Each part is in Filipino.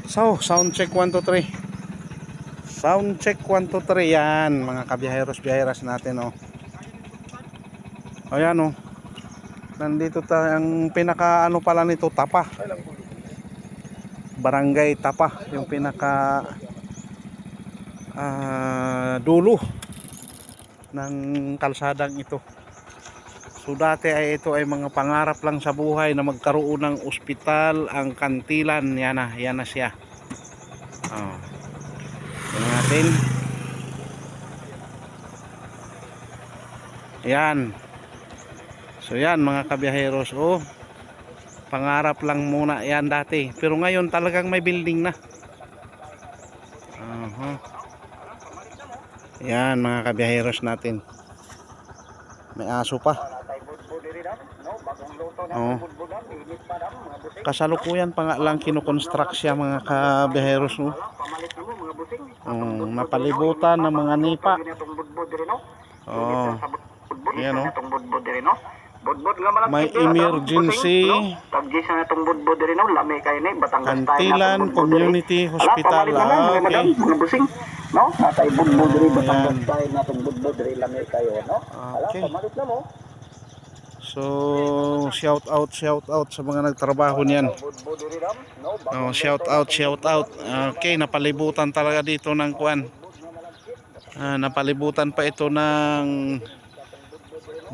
So, sound check 1 2 3. Sound check 1 2 3 yan, mga kabiyaheros-biyaheras natin oh. Ayan oh. Nandito tayong pinaka ano pala nito, Tapa. Barangay Tapa, yung pinaka dulo ng kalsadang ito. So dati ay ito ay mga pangarap lang sa buhay na magkaroon ng ospital ang Kantilan. Yan na siya. Oh. Tingnan natin. Yan. So yan mga kabiyaheros, oh. Pangarap lang muna yan dati. Pero ngayon talagang may building na. Yan mga kabiyaheros natin. May aso pa. Oh. Kasalukuyan pa nga lang kinukonstruct siya mga kabiyaheros. Oh. Napalibutan ng mga nipa. Oh. Yan oh. May emergency Kantilan Community Hospital. Okay. No, natay budbud diri Batangas tayo natong budbud diri lami kayo, no? Okay. Pamalit na mo. So, shout out sa mga nagtrabaho niyan. Oh, shout out. Okay, napalibutan talaga dito ng kuan. Napalibutan pa ito ng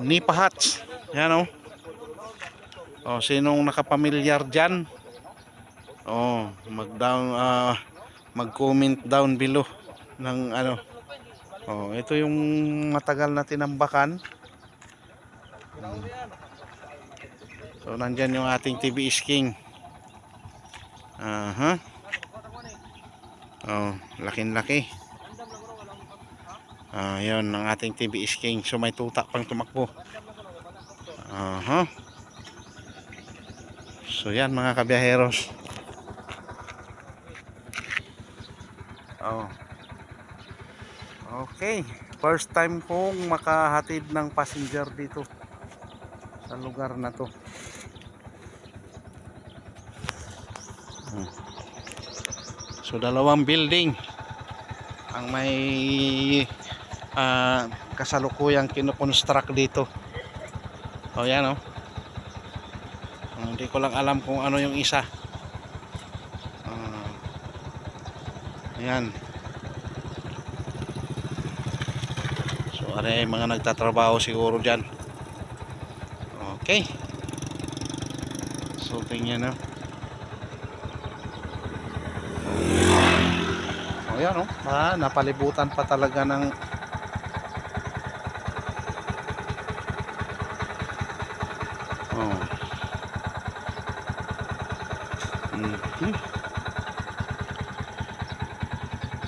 Nipa Huts. Yan oh. Oh, sinong nakapamilyar diyan? Oh, mag-comment down below ng ano. Oh, ito yung matagal na tinambakan. So nandyan yung ating TBS King. Oh, laking-laki. Yun ang ating TBS King. So may tuta pang tumakbo. So yan mga kabiyaheros. Oh. Okay, first time kong makahatid ng passenger dito sa lugar na to. So dalawang building ang may kasalukuyang kinukonstruct dito. Oh yan oh. Hindi ko lang alam kung ano yung isa. Ayan. So ano yung mga nagtatrabaho siguro dyan. Okay. So tingnan na. Oh yan oh. Napalibutan pa talaga ng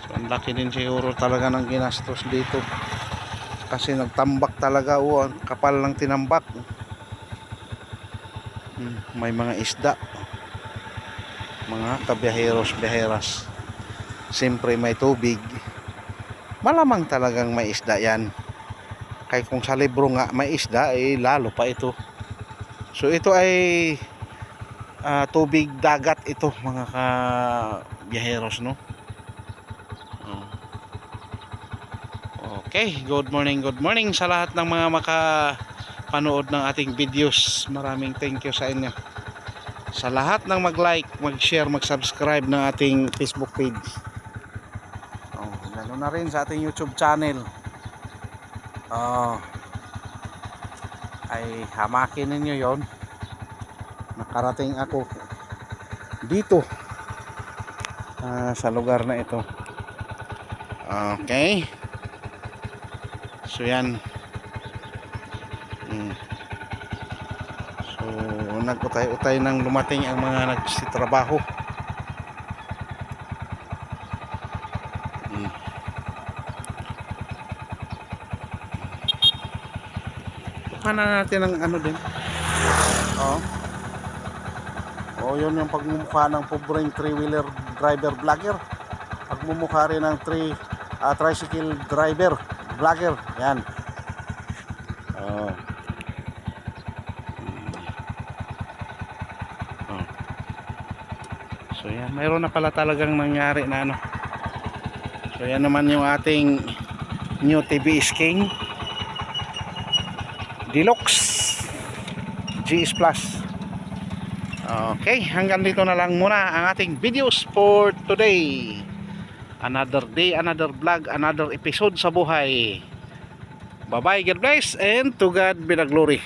So ang laki din siguro talaga ng ginastos dito. Kasi nagtambak talaga oh, kapal ng tinambak. May mga isda. Mga kabiyaheros-biyaheras. Siyempre may tubig. Malamang talagang may isda yan. Kaya kung sa libro nga may isda, lalo pa ito. So ito ay tubig dagat ito mga kabiyaheros, no? Okay, good morning sa lahat ng mga makapanood ng ating videos. Maraming thank you sa inyo. Sa lahat ng mag-like, mag-share, mag-subscribe ng ating Facebook page. Ganoon na rin sa ating YouTube channel. Ay hamakin ninyo yon. Nakarating ako dito sa lugar na ito. Okay. So yan. So nag-utay-utay nang lumating ang mga nagsitrabaho. Hanan natin ang ano din. Yun yung pagmumukha ng pobreng 3-wheeler driver vlogger. Pagmumukha rin ng tricycle driver vlogger. Yan. So yan. mayroon na pala talagang nangyari na ano. So yan naman yung ating new TVS King Deluxe GS Plus. Okay, hanggang dito na lang muna ang ating videos for today. Another day, another vlog, another episode sa buhay. Bye bye, God bless, and to God be the glory.